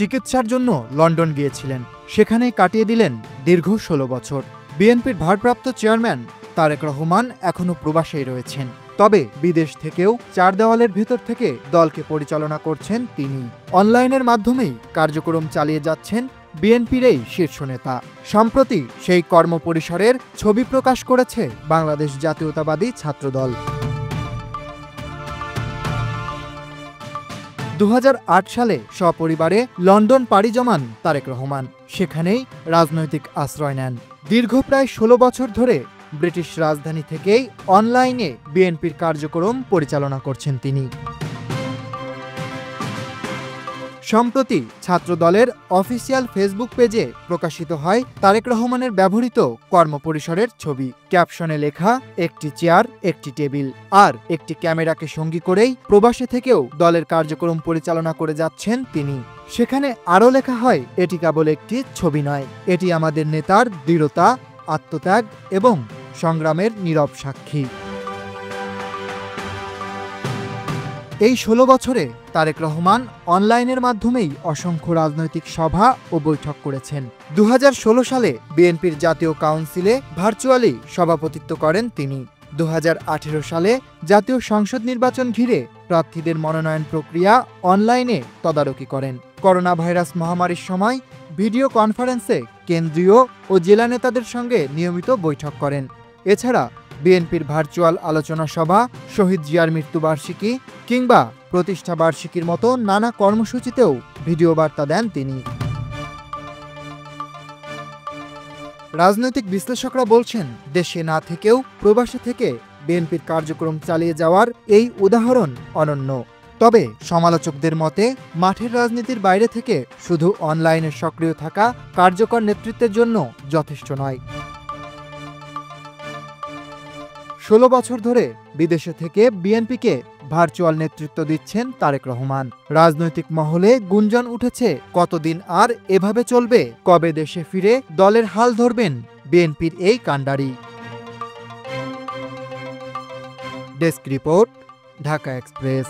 চিকিৎসার জন্য লন্ডন গিয়েছিলেন। সেখানেই কাটিয়ে দিলেন দীর্ঘ ১৬ বছর। বিএনপির ভারপ্রাপ্ত চেয়ারম্যান তারেক রহমান এখনও প্রবাসেই রয়েছেন। তবে বিদেশ থেকেও চার দেওয়ালের ভেতর থেকে দলকে পরিচালনা করছেন তিনি। অনলাইনের মাধ্যমেই কার্যক্রম চালিয়ে যাচ্ছেন বিএনপির এই শীর্ষ নেতা। সম্প্রতি সেই কর্মপরিসরের ছবি প্রকাশ করেছে বাংলাদেশ জাতীয়তাবাদী ছাত্রদল। ২০০৮ সালে সপরিবারে লন্ডন পাড়ি জমান তারেক রহমান। সেখানেই রাজনৈতিক আশ্রয় নেন। দীর্ঘ প্রায় ১৬ বছর ধরে ব্রিটিশ রাজধানী থেকেই অনলাইনে বিএনপির কার্যক্রম পরিচালনা করছেন তিনি। সম্প্রতি ছাত্রদলের অফিসিয়াল ফেসবুক পেজে প্রকাশিত হয় তারেক রহমানের ব্যবহৃত কর্মপরিসরের ছবি। ক্যাপশনে লেখা, একটি চেয়ার, একটি টেবিল আর একটি ক্যামেরাকে সঙ্গী করেই প্রবাসে থেকেও দলের কার্যক্রম পরিচালনা করে যাচ্ছেন তিনি। সেখানে আরও লেখা হয়, এটি কেবল একটি ছবি নয়, এটি আমাদের নেতার দৃঢ়তা, আত্মত্যাগ এবং সংগ্রামের নীরব সাক্ষী। এই ১৬ বছরে তারেক রহমান অনলাইনের মাধ্যমেই অসংখ্য রাজনৈতিক সভা ও বৈঠক করেছেন। ২০১৬ সালে বিএনপির জাতীয় কাউন্সিলে ভার্চুয়ালি সভাপতিত্ব করেন তিনি। ২০১৮ সালে জাতীয় সংসদ নির্বাচন ঘিরে প্রার্থীদের মনোনয়ন প্রক্রিয়া অনলাইনে তদারকি করেন। করোনা ভাইরাস মহামারীর সময় ভিডিও কনফারেন্সে কেন্দ্রীয় ও জেলা নেতাদের সঙ্গে নিয়মিত বৈঠক করেন। এছাড়া বিএনপির ভার্চুয়াল আলোচনা সভা, শহীদ জিয়ার মৃত্যুবার্ষিকী কিংবা প্রতিষ্ঠা বার্ষিকীর মতো নানা কর্মসূচিতেও ভিডিও বার্তা দেন তিনি। রাজনৈতিক বিশ্লেষকরা বলছেন, দেশে না থেকেও প্রবাসে থেকে বিএনপির কার্যক্রম চালিয়ে যাওয়ার এই উদাহরণ অনন্য। তবে সমালোচকদের মতে মাঠের রাজনীতির বাইরে থেকে শুধু অনলাইনে সক্রিয় থাকা কার্যকর নেতৃত্বের জন্য যথেষ্ট নয়। ১৬ বছর ধরে বিদেশে থেকে বিএনপিকে ভার্চুয়াল নেতৃত্ব দিচ্ছেন তারেক রহমান। রাজনৈতিক মহলে গুঞ্জন উঠেছে, কতদিন আর এভাবে চলবে? কবে দেশে ফিরে দলের হাল ধরবেন বিএনপির এই কাণ্ডারি? Desk report, Dhaka express.